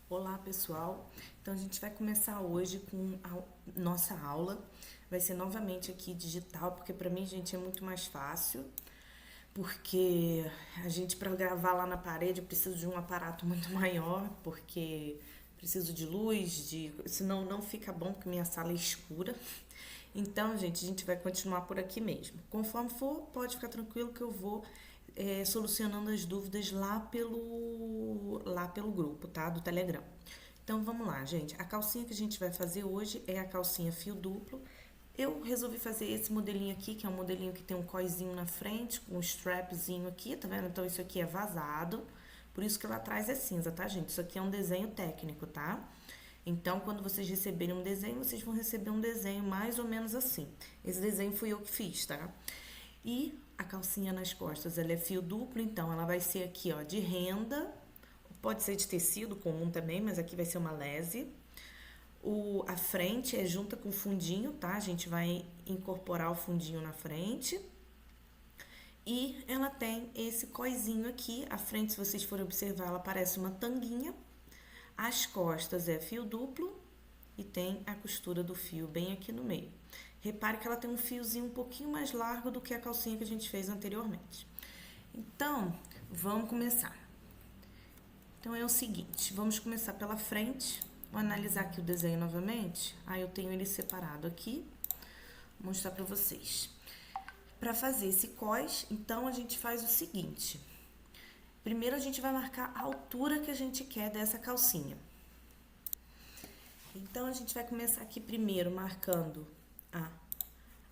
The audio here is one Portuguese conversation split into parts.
Olá, pessoal. Então a gente vai começar hoje com a nossa aula. Vai ser novamente aqui digital, porque para mim, gente, é muito mais fácil, porque a gente para gravar lá na parede eu preciso de um aparato muito maior, porque preciso de luz, senão não fica bom porque minha sala é escura. Então, gente, a gente vai continuar por aqui mesmo. Conforme for, pode ficar tranquilo que eu vou solucionando as dúvidas lá pelo grupo, tá? Do Telegram. Então vamos lá, gente. A calcinha que a gente vai fazer hoje é a calcinha fio duplo. Eu resolvi fazer esse modelinho aqui, que é um modelinho que tem um coisinho na frente, com um strapzinho aqui, tá vendo? Então isso aqui é vazado, por isso que lá atrás é cinza, tá, gente? Isso aqui é um desenho técnico, tá? Então, quando vocês receberem um desenho, vocês vão receber um desenho mais ou menos assim. Esse desenho fui eu que fiz, tá? E a calcinha nas costas, ela é fio duplo, então ela vai ser aqui, ó, de renda. Pode ser de tecido comum também, mas aqui vai ser uma lese. A frente é junta com o fundinho, tá? A gente vai incorporar o fundinho na frente. E ela tem esse coisinho aqui. A frente, se vocês forem observar, ela parece uma tanguinha. As costas é fio duplo e tem a costura do fio bem aqui no meio. Repare que ela tem um fiozinho um pouquinho mais largo do que a calcinha que a gente fez anteriormente. Então, vamos começar. Então é o seguinte, vamos começar pela frente. Vou analisar aqui o desenho novamente. Aí eu tenho ele separado aqui. Vou mostrar pra vocês. Para fazer esse cós, então a gente faz o seguinte. Primeiro a gente vai marcar a altura que a gente quer dessa calcinha. Então a gente vai começar aqui primeiro marcando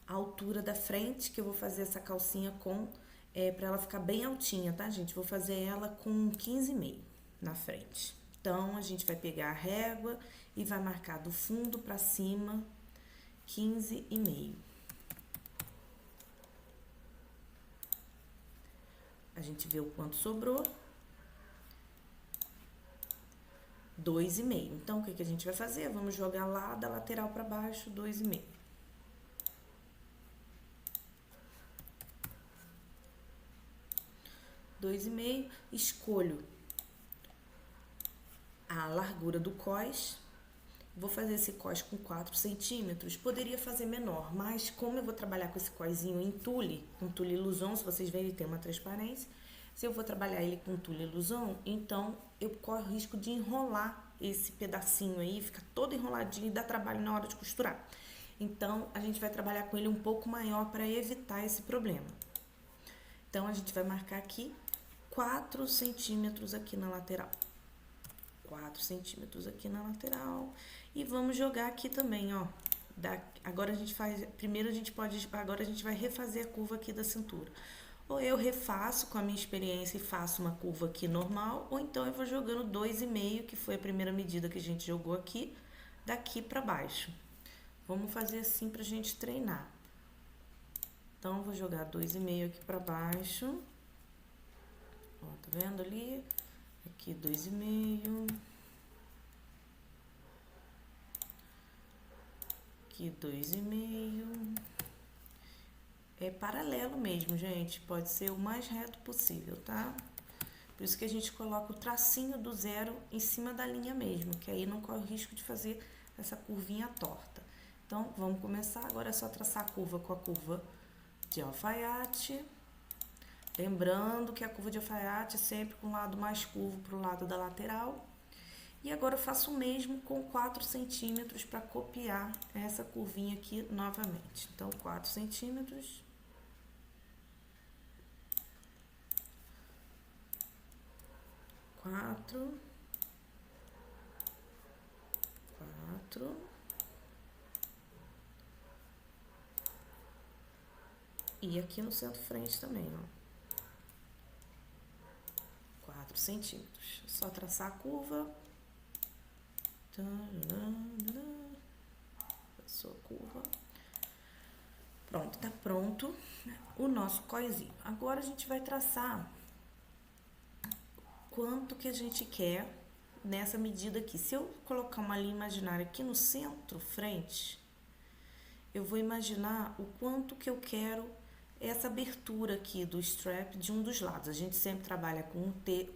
a altura da frente, que eu vou fazer essa calcinha com para ela ficar bem altinha, tá, gente? Vou fazer ela com 15,5 na frente. Então a gente vai pegar a régua e vai marcar do fundo para cima 15,5. A gente vê o quanto sobrou. 2,5. Então, o que a gente vai fazer? Vamos jogar lá da lateral para baixo, 2,5. 2,5. Escolho a largura do cós. Vou fazer esse cós com 4 centímetros. Poderia fazer menor, mas como eu vou trabalhar com esse cózinho em tule, com tule Luzon, se vocês verem, ele tem uma transparência. Se eu vou trabalhar ele com tule Luzon, então eu corro o risco de enrolar esse pedacinho aí, fica todo enroladinho e dá trabalho na hora de costurar. Então, a gente vai trabalhar com ele um pouco maior para evitar esse problema. Então, a gente vai marcar aqui 4 centímetros aqui na lateral. 4 centímetros aqui na lateral. E vamos jogar aqui também, ó. Agora a gente faz... Primeiro a gente pode... Agora a gente vai refazer a curva aqui da cintura. Ou eu refaço com a minha experiência e faço uma curva aqui normal, ou então eu vou jogando 2,5, que foi a primeira medida que a gente jogou aqui, daqui pra baixo. Vamos fazer assim pra gente treinar. Então, vou jogar 2,5 aqui pra baixo. Ó, tá vendo ali? Aqui 2,5. Aqui 2,5. É paralelo mesmo, gente. Pode ser o mais reto possível, tá? Por isso que a gente coloca o tracinho do zero em cima da linha mesmo, que aí não corre o risco de fazer essa curvinha torta. Então, vamos começar. Agora é só traçar a curva com a curva de alfaiate. Lembrando que a curva de alfaiate é sempre com o lado mais curvo para o lado da lateral. E agora eu faço o mesmo com 4 centímetros para copiar essa curvinha aqui novamente. Então, 4 centímetros. 4. 4. E aqui no centro frente também, ó. 4 centímetros. Só traçar a curva. Passou a curva. Pronto, tá pronto o nosso coisinho. Agora a gente vai traçar quanto que a gente quer nessa medida aqui. Se eu colocar uma linha imaginária aqui no centro, frente, eu vou imaginar o quanto que eu quero essa abertura aqui do strap de um dos lados. A gente sempre trabalha com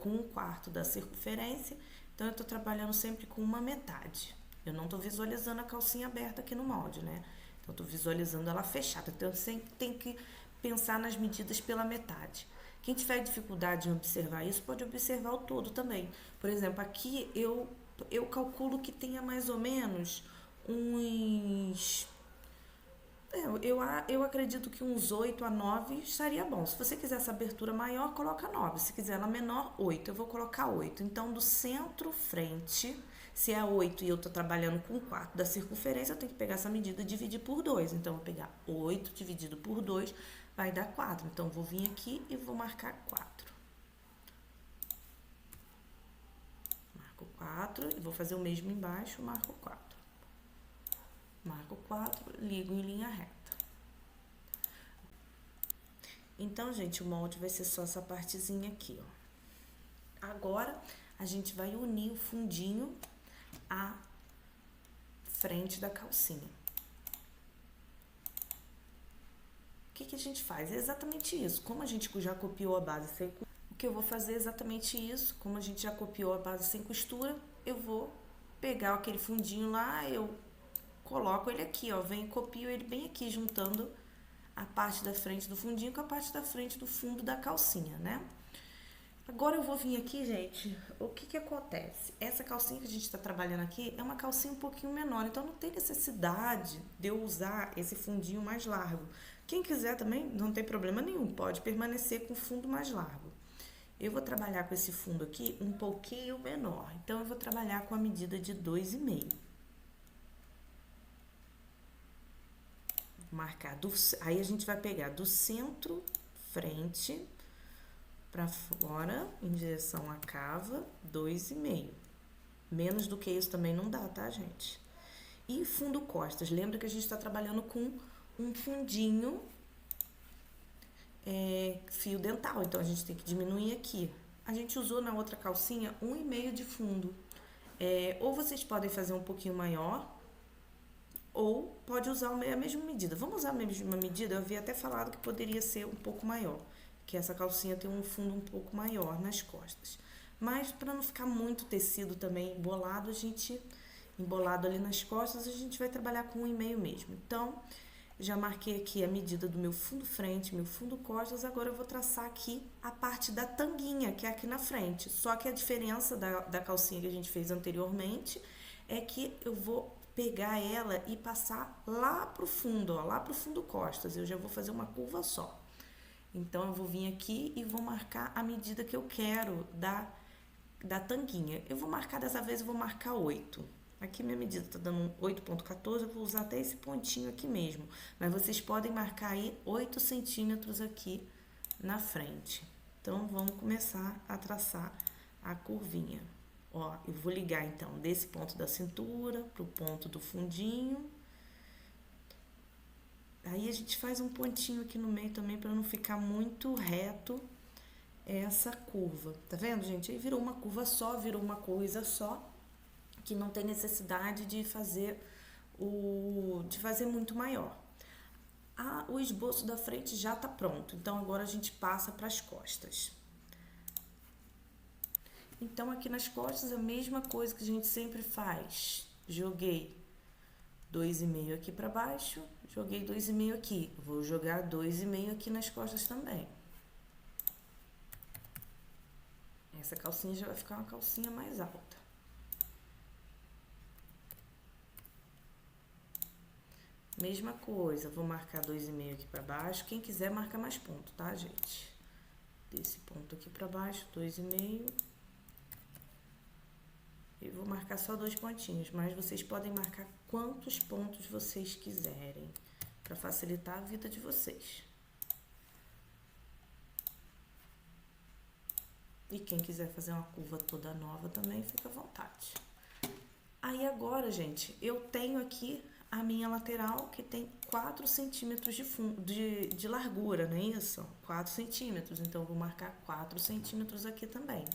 um quarto da circunferência, então eu tô trabalhando sempre com uma metade. Eu não tô visualizando a calcinha aberta aqui no molde, né? Então eu tô visualizando ela fechada, então eu sempre tenho que pensar nas medidas pela metade. Quem tiver dificuldade em observar isso, pode observar o todo também. Por exemplo, aqui eu calculo que tenha mais ou menos uns... eu acredito que uns 8 a 9 estaria bom. Se você quiser essa abertura maior, coloca 9. Se quiser ela menor, 8. Eu vou colocar 8. Então, do centro frente, se é 8 e eu tô trabalhando com 4 da circunferência, eu tenho que pegar essa medida e dividir por 2. Então, eu vou pegar 8 dividido por 2, vai dar 4. Então, eu vou vir aqui e vou marcar 4. Marco 4 e vou fazer o mesmo embaixo, marco 4. Marco 4, ligo em linha reta. Então, gente, o molde vai ser só essa partezinha aqui, ó. Agora, a gente vai unir o fundinho à frente da calcinha. O que que a gente faz? É exatamente isso. Como a gente já copiou a base sem costura, o que eu vou fazer é exatamente isso. Como a gente já copiou a base sem costura, eu vou pegar aquele fundinho lá, eu coloco ele aqui, ó, venho e copio ele bem aqui, juntando a parte da frente do fundinho com a parte da frente do fundo da calcinha, né? Agora eu vou vir aqui, gente, o que que acontece? Essa calcinha que a gente tá trabalhando aqui é uma calcinha um pouquinho menor, então não tem necessidade de eu usar esse fundinho mais largo. Quem quiser também, não tem problema nenhum, pode permanecer com o fundo mais largo. Eu vou trabalhar com esse fundo aqui um pouquinho menor, então eu vou trabalhar com a medida de 2,5. Marcar aí a gente vai pegar do centro frente para fora em direção à cava 2,5. Menos do que isso também não dá, tá, gente? E fundo costas, lembra que a gente está trabalhando com um fundinho fio dental, então a gente tem que diminuir aqui. A gente usou na outra calcinha 1,5 de fundo. Ou vocês podem fazer um pouquinho maior, ou pode usar a mesma medida. Vamos usar a mesma medida? Eu havia até falado que poderia ser um pouco maior, que essa calcinha tem um fundo um pouco maior nas costas. Mas para não ficar muito tecido também embolado, embolado ali nas costas, a gente vai trabalhar com 1,5 mesmo. Então, já marquei aqui a medida do meu fundo frente, meu fundo costas, agora eu vou traçar aqui a parte da tanguinha, que é aqui na frente. Só que a diferença da calcinha que a gente fez anteriormente é que eu vou pegar ela e passar lá pro fundo, ó, lá pro fundo costas. Eu já vou fazer uma curva só. Então, eu vou vir aqui e vou marcar a medida que eu quero da tanguinha. Eu vou marcar, dessa vez, eu vou marcar 8. Aqui minha medida tá dando 8,14, eu vou usar até esse pontinho aqui mesmo. Mas vocês podem marcar aí 8 centímetros aqui na frente. Então, vamos começar a traçar a curvinha. Ó, eu vou ligar, então, desse ponto da cintura pro ponto do fundinho. Aí, a gente faz um pontinho aqui no meio também, para não ficar muito reto essa curva. Tá vendo, gente? Aí, virou uma curva só, virou uma coisa só, que não tem necessidade de fazer muito maior. O esboço da frente já tá pronto, então, agora a gente passa para as costas. Então, aqui nas costas, a mesma coisa que a gente sempre faz. Joguei 2,5 aqui para baixo, joguei 2,5 aqui. Vou jogar 2,5 aqui nas costas também. Essa calcinha já vai ficar uma calcinha mais alta. Mesma coisa, vou marcar 2,5 aqui para baixo. Quem quiser, marca mais ponto, tá, gente? Desse ponto aqui para baixo, 2,5. Eu vou marcar só 2 pontinhos, mas vocês podem marcar quantos pontos vocês quiserem, para facilitar a vida de vocês. E quem quiser fazer uma curva toda nova também, fica à vontade. Aí agora, gente, eu tenho aqui a minha lateral, que tem 4 centímetros de largura, não é isso? 4 centímetros, então eu vou marcar 4 centímetros aqui também.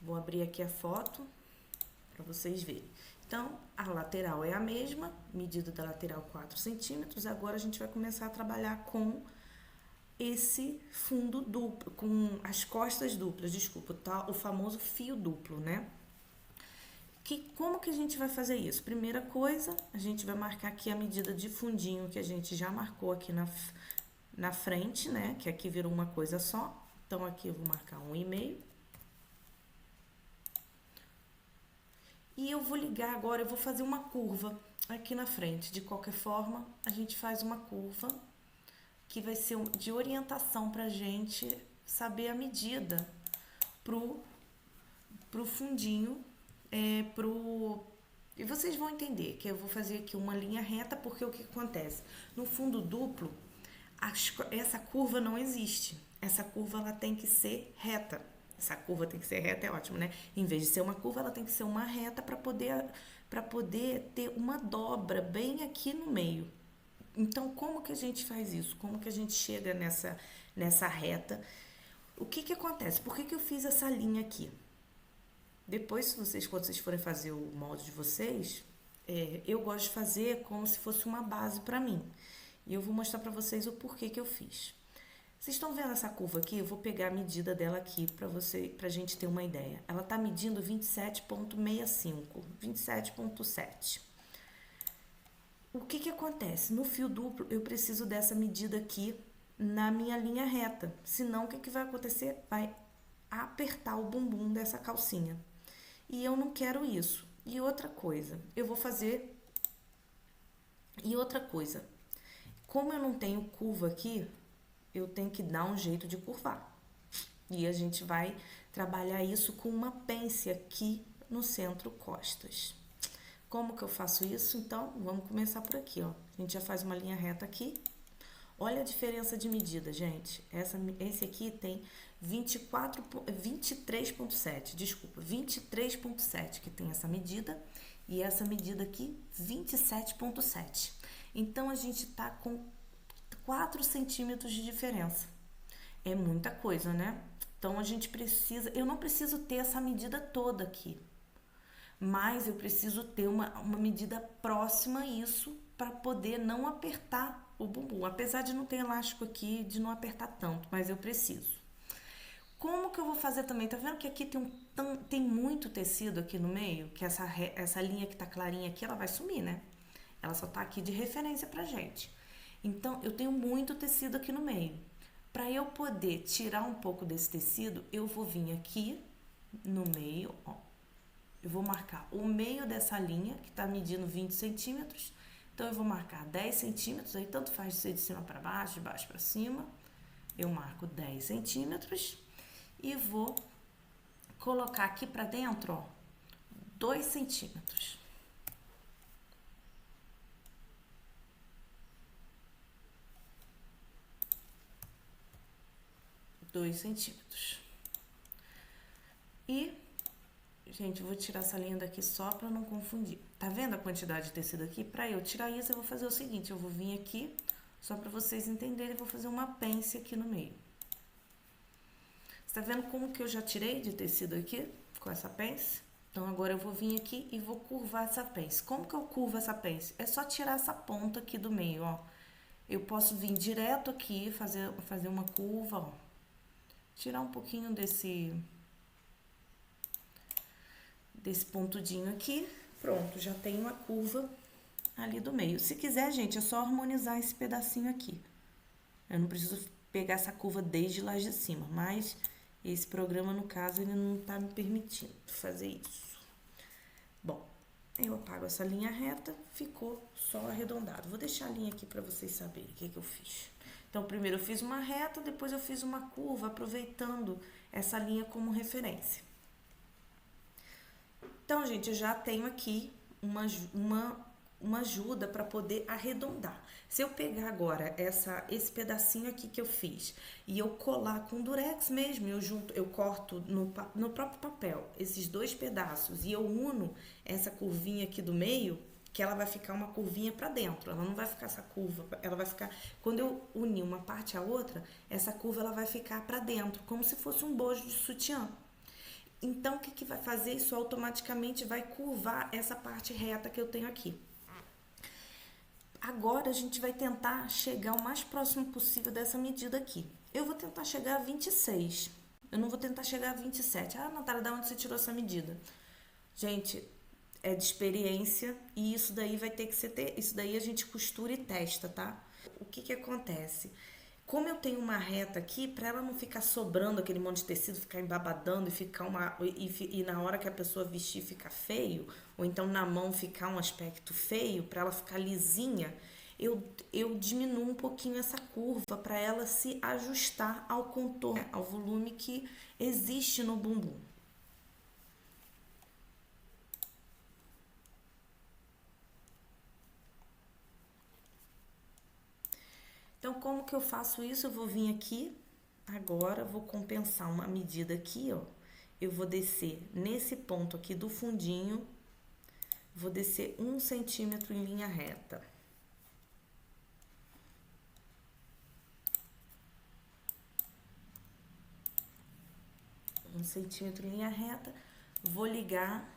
Vou abrir aqui a foto para vocês verem. Então, a lateral é a mesma, medida da lateral 4 centímetros. Agora a gente vai começar a trabalhar com esse fundo duplo, com as costas duplas, desculpa, tá? O famoso fio duplo, né? Como que a gente vai fazer isso? Primeira coisa, a gente vai marcar aqui a medida de fundinho que a gente já marcou aqui na frente, né? Que aqui virou uma coisa só. Então, aqui eu vou marcar 1,5. E eu vou ligar agora, eu vou fazer uma curva aqui na frente. De qualquer forma, a gente faz uma curva que vai ser de orientação pra gente saber a medida pro fundinho, e vocês vão entender que eu vou fazer aqui uma linha reta, porque o que acontece? No fundo duplo, essa curva não existe. Essa curva ela tem que ser reta. Essa curva tem que ser reta, é ótimo, né? Em vez de ser uma curva, ela tem que ser uma reta para poder ter uma dobra bem aqui no meio. Então, como que a gente faz isso? Como que a gente chega nessa reta? O que acontece? Por que eu fiz essa linha aqui? Depois, quando vocês forem fazer o molde de vocês, eu gosto de fazer como se fosse uma base para mim. E eu vou mostrar para vocês o porquê que eu fiz. Vocês estão vendo essa curva aqui? Eu vou pegar a medida dela aqui pra gente ter uma ideia. Ela tá medindo 27,65, 27,7. O que acontece? No fio duplo, eu preciso dessa medida aqui na minha linha reta. Senão, o que vai acontecer? Vai apertar o bumbum dessa calcinha. E eu não quero isso. E outra coisa, como eu não tenho curva aqui, eu tenho que dar um jeito de curvar. E a gente vai trabalhar isso com uma pence aqui no centro costas. Como que eu faço isso? Então, vamos começar por aqui, ó. A gente já faz uma linha reta aqui. Olha a diferença de medida, gente. Esse aqui tem 23,7, desculpa, 23,7 que tem essa medida. E essa medida aqui, 27,7. Então, a gente tá com 4 centímetros de diferença. É muita coisa, né? Então, eu não preciso ter essa medida toda aqui. Mas eu preciso ter uma medida próxima a isso para poder não apertar o bumbum. Apesar de não ter elástico aqui, de não apertar tanto, mas eu preciso. Como que eu vou fazer também? Tá vendo que aqui tem muito tecido aqui no meio? Que essa linha que tá clarinha aqui, ela vai sumir, né? Ela só tá aqui de referência pra gente. Então, eu tenho muito tecido aqui no meio. Para eu poder tirar um pouco desse tecido, eu vou vir aqui no meio, ó. Eu vou marcar o meio dessa linha, que tá medindo 20 centímetros. Então, eu vou marcar 10 centímetros, aí tanto faz ser de cima para baixo, de baixo para cima. Eu marco 10 centímetros e vou colocar aqui para dentro, ó, 2 centímetros. 2 centímetros. E, gente, eu vou tirar essa linha daqui só pra não confundir. Tá vendo a quantidade de tecido aqui? Pra eu tirar isso, eu vou fazer o seguinte, eu vou vir aqui, só pra vocês entenderem, eu vou fazer uma pence aqui no meio. Você tá vendo como que eu já tirei de tecido aqui, com essa pence? Então, agora eu vou vir aqui e vou curvar essa pence. Como que eu curvo essa pence? É só tirar essa ponta aqui do meio, ó. Eu posso vir direto aqui, fazer uma curva, ó. Tirar um pouquinho desse pontudinho aqui. Pronto, já tem uma curva ali do meio. Se quiser, gente, é só harmonizar esse pedacinho aqui. Eu não preciso pegar essa curva desde lá de cima, mas esse programa, no caso, ele não tá me permitindo fazer isso. Bom, eu apago essa linha reta, ficou só arredondado. Vou deixar a linha aqui pra vocês saberem o que eu fiz. Então, primeiro eu fiz uma reta, depois eu fiz uma curva, aproveitando essa linha como referência. Então, gente, eu já tenho aqui uma ajuda para poder arredondar. Se eu pegar agora esse pedacinho aqui que eu fiz e eu colar com durex mesmo, eu corto no próprio papel esses 2 pedaços e eu uno essa curvinha aqui do meio, que ela vai ficar uma curvinha para dentro, ela não vai ficar essa curva, ela vai ficar, quando eu unir uma parte à outra, essa curva ela vai ficar para dentro, como se fosse um bojo de sutiã. Então, o que que vai fazer? Isso automaticamente vai curvar essa parte reta que eu tenho aqui. Agora, a gente vai tentar chegar o mais próximo possível dessa medida aqui. Eu vou tentar chegar a 26. Eu não vou tentar chegar a 27. Ah, Natália, de onde você tirou essa medida? Gente, é de experiência e isso daí vai ter que ser... Isso daí a gente costura e testa, tá? O que que acontece? Como eu tenho uma reta aqui, para ela não ficar sobrando aquele monte de tecido, ficar embabadando e ficar e na hora que a pessoa vestir ficar feio, ou então na mão ficar um aspecto feio, para ela ficar lisinha, eu diminuo um pouquinho essa curva para ela se ajustar ao contorno, ao volume que existe no bumbum. Então, como que eu faço isso? Eu vou vir aqui, agora vou compensar uma medida aqui, ó. Eu vou descer nesse ponto aqui do fundinho, vou descer 1 centímetro em linha reta. Um centímetro em linha reta, vou ligar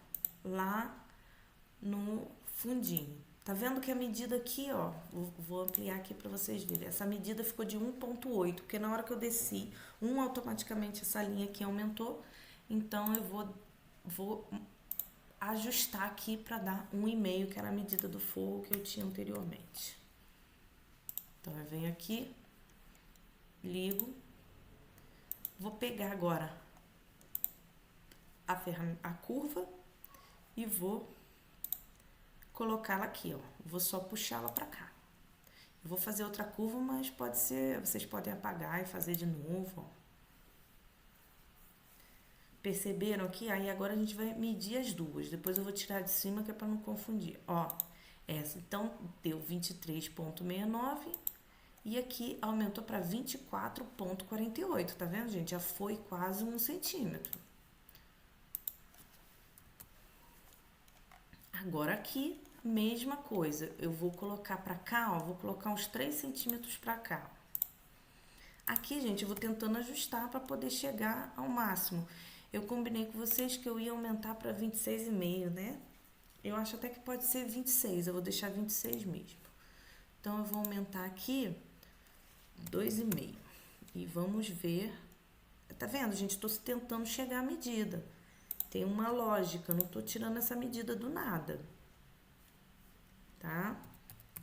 lá no fundinho. Tá vendo que a medida aqui, ó, vou ampliar aqui para vocês verem. Essa medida ficou de 1,8, porque na hora que eu desci, automaticamente essa linha aqui aumentou. Então, eu vou ajustar aqui para dar 1,5, que era a medida do forro que eu tinha anteriormente. Então, eu venho aqui, ligo. Vou pegar agora a curva e vou colocá-la aqui, ó. Vou só puxá-la para cá. Eu vou fazer outra curva, mas pode ser, vocês podem apagar e fazer de novo, ó. Perceberam aqui? Aí agora a gente vai medir as duas. Depois eu vou tirar de cima, que é para não confundir. Ó, essa então deu 23,69 e aqui aumentou para 24,48. Tá vendo, gente? Já foi quase 1 centímetro. Agora aqui, mesma coisa. Eu vou colocar pra cá, ó, vou colocar uns 3 centímetros pra cá. Aqui, gente, eu vou tentando ajustar pra poder chegar ao máximo. Eu combinei com vocês que eu ia aumentar pra 26,5, né? Eu acho até que pode ser 26, eu vou deixar 26 mesmo. Então, eu vou aumentar aqui 2,5. E vamos ver. Tá vendo, gente? Tô tentando chegar à medida. Tem uma lógica, não tô tirando essa medida do nada. Tá?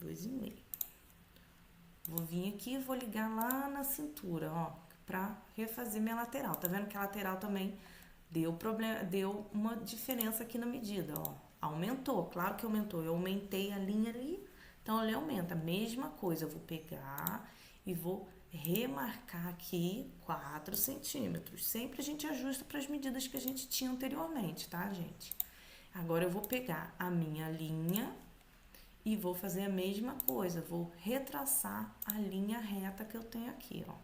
2,5. Vou vir aqui e vou ligar lá na cintura, ó, pra refazer minha lateral. Tá vendo que a lateral também deu problema, deu uma diferença aqui na medida, ó. Aumentou, claro que aumentou. Eu aumentei a linha ali, então ele aumenta. Mesma coisa, eu vou pegar e vou remarcar aqui 4 centímetros. Sempre a gente ajusta para as medidas que a gente tinha anteriormente, tá, gente? Agora eu vou pegar a minha linha e vou fazer a mesma coisa. Vou retraçar a linha reta que eu tenho aqui, ó.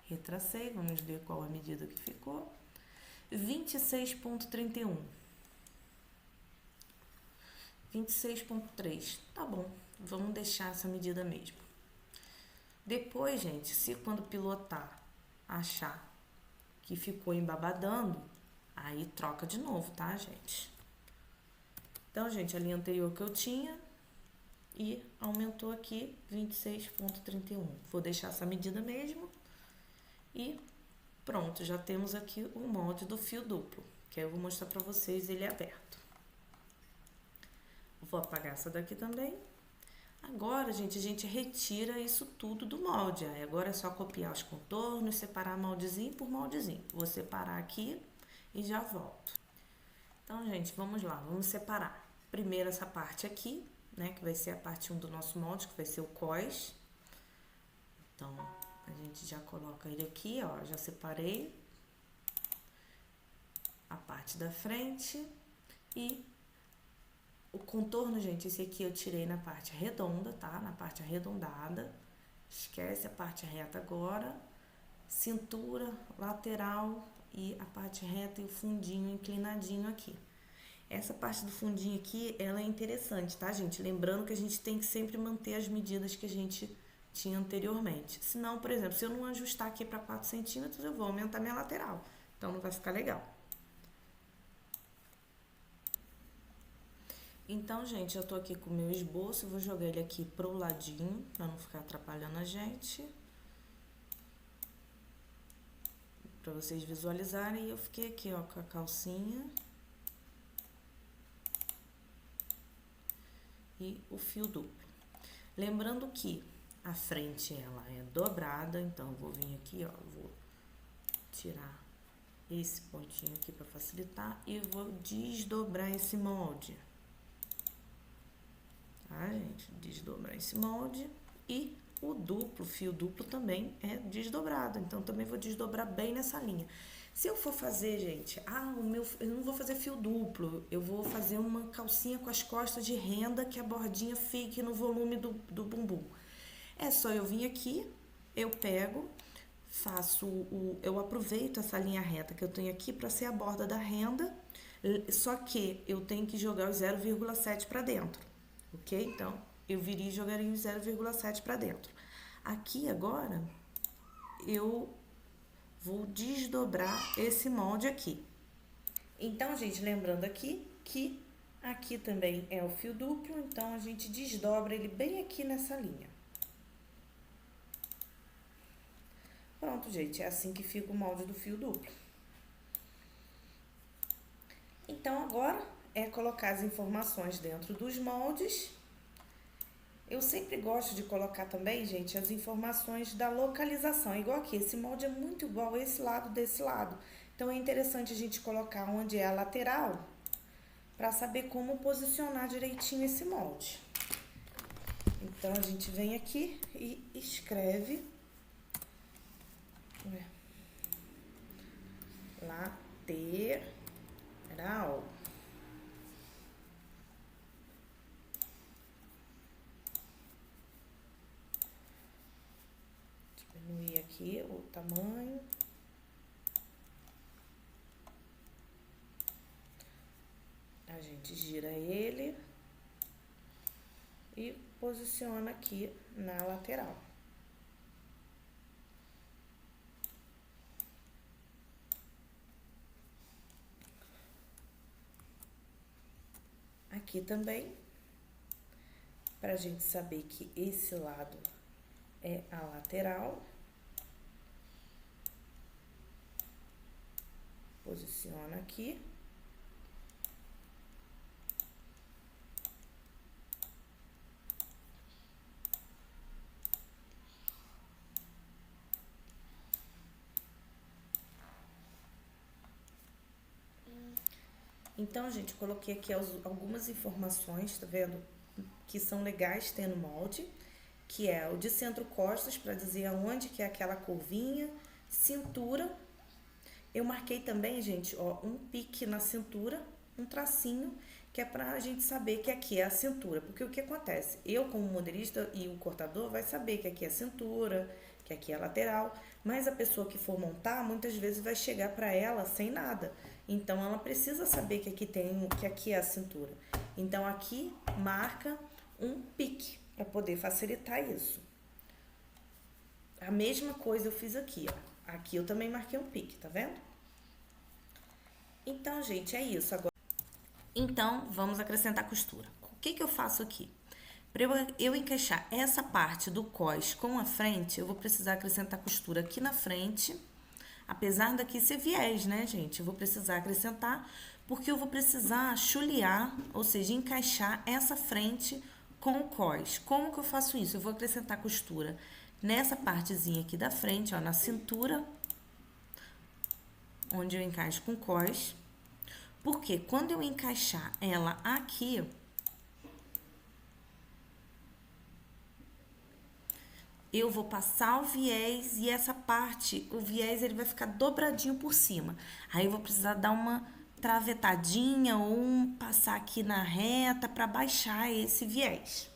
Retracei, vamos ver qual a medida que ficou. 26,31. 26,3. Tá bom, vamos deixar essa medida mesmo. Depois, gente, se quando pilotar achar que ficou embabadando, aí troca de novo, tá, gente? Então, gente, a linha anterior que eu tinha e aumentou aqui 26,31. Vou deixar essa medida mesmo e pronto, já temos aqui o molde do fio duplo, que aí eu vou mostrar pra vocês ele aberto. Vou apagar essa daqui também. Agora, gente, a gente retira isso tudo do molde. Aí agora é só copiar os contornos, separar moldezinho por moldezinho. Vou separar aqui e já volto. Então, gente, vamos lá, vamos separar. Primeiro essa parte aqui, né, que vai ser a parte 1 do nosso molde, que vai ser o cós. Então, a gente já coloca ele aqui, ó, já separei a parte da frente e o contorno, gente, esse aqui eu tirei na parte redonda, tá? Na parte arredondada. Esquece a parte reta agora. Cintura, lateral e a parte reta e o fundinho inclinadinho aqui. Essa parte do fundinho aqui, ela é interessante, tá, gente? Lembrando que a gente tem que sempre manter as medidas que a gente tinha anteriormente. Se não, por exemplo, se eu não ajustar aqui para 4 centímetros, eu vou aumentar minha lateral. Então, não vai ficar legal. Então, gente, eu tô aqui com o meu esboço, vou jogar ele aqui pro ladinho, pra não ficar atrapalhando a gente. Pra vocês visualizarem, eu fiquei aqui, ó, com a calcinha. E o fio duplo. Lembrando que a frente, ela é dobrada, então eu vou vir aqui, ó, vou tirar esse pontinho aqui pra facilitar e vou desdobrar esse molde. Tá, gente? Desdobrar esse molde e o duplo, fio duplo também é desdobrado, então também vou desdobrar bem nessa linha. Se eu for fazer, gente, eu não vou fazer fio duplo, eu vou fazer uma calcinha com as costas de renda que a bordinha fique no volume do bumbum. É só eu vir aqui, eu pego, eu aproveito essa linha reta que eu tenho aqui para ser a borda da renda, só que eu tenho que jogar os 0,7 para dentro, ok? Então, eu viria e jogaria os 0,7 para dentro. Aqui agora, eu vou desdobrar esse molde aqui. Então, gente, lembrando aqui que aqui também é o fio duplo, então a gente desdobra ele bem aqui nessa linha. Pronto, gente, é assim que fica o molde do fio duplo. Então, agora é colocar as informações dentro dos moldes. Eu sempre gosto de colocar também, gente, as informações da localização. Igual aqui, esse molde é muito igual a esse lado desse lado. Então, é interessante a gente colocar onde é a lateral para saber como posicionar direitinho esse molde. Então, a gente vem aqui e escreve lateral. Diminuir aqui o tamanho. A gente gira ele e posiciona aqui na lateral. Aqui também, pra gente saber que esse lado é a lateral. Posiciona aqui. Então, gente, coloquei aqui algumas informações, tá vendo? Que são legais ter no molde, que é o de centro-costas, para dizer aonde que é aquela curvinha, cintura. Eu marquei também, gente, ó, um pique na cintura, um tracinho, que é pra gente saber que aqui é a cintura. Porque o que acontece? Eu, como modelista e o cortador, vai saber que aqui é a cintura, que aqui é a lateral, mas a pessoa que for montar, muitas vezes vai chegar pra ela sem nada. Então, ela precisa saber que aqui é a cintura. Então, aqui marca um pique, para poder facilitar isso. A mesma coisa eu fiz aqui, ó. Aqui eu também marquei um pique, tá vendo? Então, gente, é isso. Agora, então, vamos acrescentar costura. O que que eu faço aqui? Para eu encaixar essa parte do cós com a frente, eu vou precisar acrescentar costura aqui na frente. Apesar daqui ser viés, né, gente? Eu vou precisar acrescentar, porque eu vou precisar chulear, ou seja, encaixar essa frente com o cós. Como que eu faço isso? Eu vou acrescentar costura nessa partezinha aqui da frente, ó, na cintura, onde eu encaixo com cós. Porque quando eu encaixar ela aqui, eu vou passar o viés e essa parte, o viés ele vai ficar dobradinho por cima. Aí eu vou precisar dar uma travetadinha ou passar aqui na reta para baixar esse viés,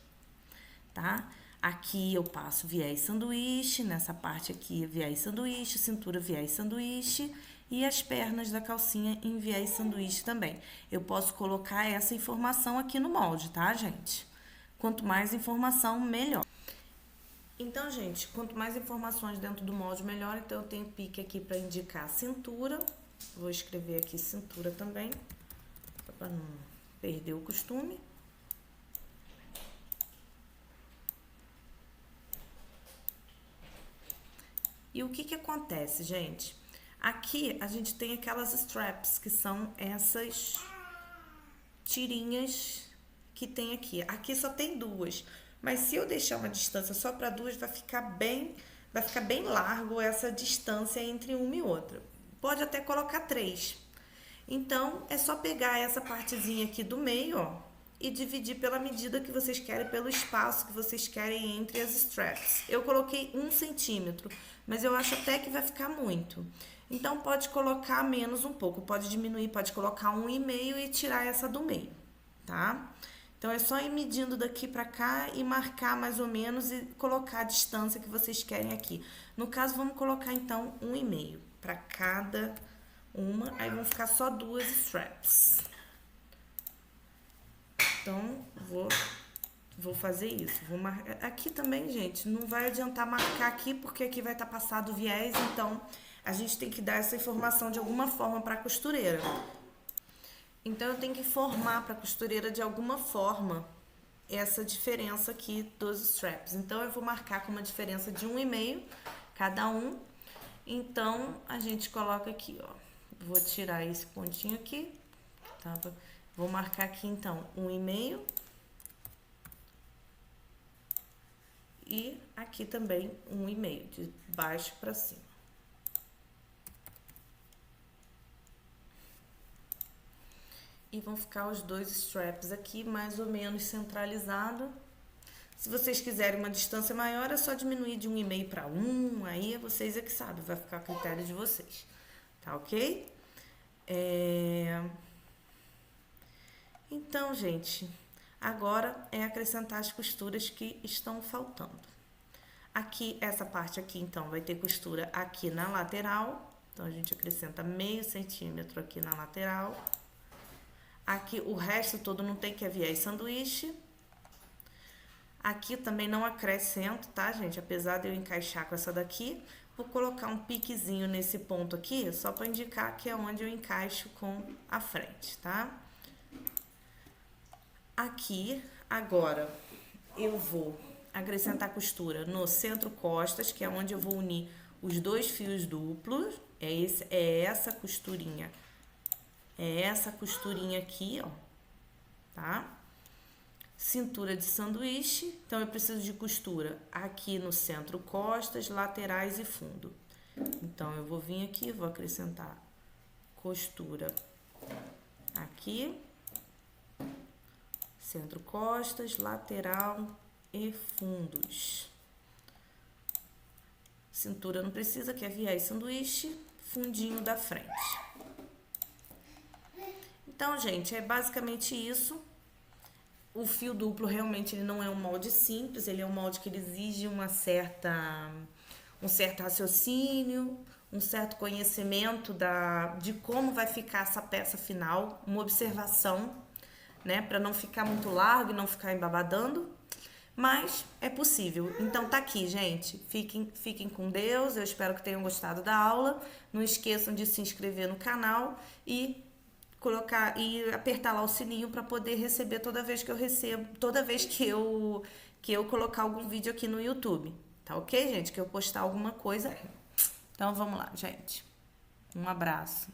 tá? Aqui eu passo viés sanduíche, nessa parte aqui viés sanduíche, cintura viés sanduíche e as pernas da calcinha em viés sanduíche também. Eu posso colocar essa informação aqui no molde, tá, gente? Quanto mais informação, melhor. Então, gente, quanto mais informações dentro do molde, melhor. Então, eu tenho pique aqui para indicar a cintura. Vou escrever aqui cintura também, para não perder o costume. E o que que acontece, gente? Aqui a gente tem aquelas straps, que são essas tirinhas que tem aqui. Aqui só tem duas, mas se eu deixar uma distância só para duas, vai ficar bem largo essa distância entre uma e outra. Pode até colocar três. Então, é só pegar essa partezinha aqui do meio, ó, e dividir pela medida que vocês querem, pelo espaço que vocês querem entre as straps. Eu coloquei 1 centímetro, mas eu acho até que vai ficar muito. Então, pode colocar menos um pouco, pode diminuir, pode colocar 1,5 e tirar essa do meio, tá? Então, é só ir medindo daqui pra cá e marcar mais ou menos e colocar a distância que vocês querem aqui. No caso, vamos colocar, então, 1,5 para cada uma, aí vão ficar só 2 straps. Então, vou fazer isso. Vou marcar aqui também, gente. Não vai adiantar marcar aqui, porque aqui vai estar passado o viés, então a gente tem que dar essa informação de alguma forma para a costureira. Então, eu tenho que informar para a costureira de alguma forma essa diferença aqui dos straps. Então, eu vou marcar com uma diferença de 1,5 cada um. Então, a gente coloca aqui, ó. Vou tirar esse pontinho aqui, tá? Vou marcar aqui, então, 1,5. E aqui também 1,5, de baixo para cima. E vão ficar os 2 straps aqui, mais ou menos centralizado. Se vocês quiserem uma distância maior, é só diminuir de 1,5 para 1, aí vocês é que sabem, vai ficar a critério de vocês. Tá ok? Então, gente, agora é acrescentar as costuras que estão faltando. Aqui, essa parte aqui, então, vai ter costura aqui na lateral. Então, a gente acrescenta meio centímetro aqui na lateral. Aqui, o resto todo não tem, que é viés sanduíche. Aqui também não acrescento, tá, gente? Apesar de eu encaixar com essa daqui, vou colocar um piquezinho nesse ponto aqui, só para indicar que é onde eu encaixo com a frente, tá? Aqui, agora, eu vou acrescentar costura no centro costas, que é onde eu vou unir os 2 fios duplos. É essa costurinha. É essa costurinha aqui, ó, tá? Cintura de sanduíche, então eu preciso de costura aqui no centro costas, laterais e fundo. Então, eu vou vir aqui, vou acrescentar costura aqui, centro costas, lateral e fundos. Cintura não precisa, que é viés sanduíche, fundinho da frente. Então, gente, é basicamente isso. O fio duplo realmente ele não é um molde simples, ele é um molde que ele exige um certo raciocínio, um certo conhecimento de como vai ficar essa peça final, uma observação, né, para não ficar muito largo e não ficar embabadando, mas é possível. Então tá aqui, gente. Fiquem com Deus. Eu espero que tenham gostado da aula. Não esqueçam de se inscrever no canal e apertar lá o sininho para poder receber toda vez que eu colocar algum vídeo aqui no YouTube, tá ok, gente? Que eu postar alguma coisa. Então vamos lá, gente. Um abraço.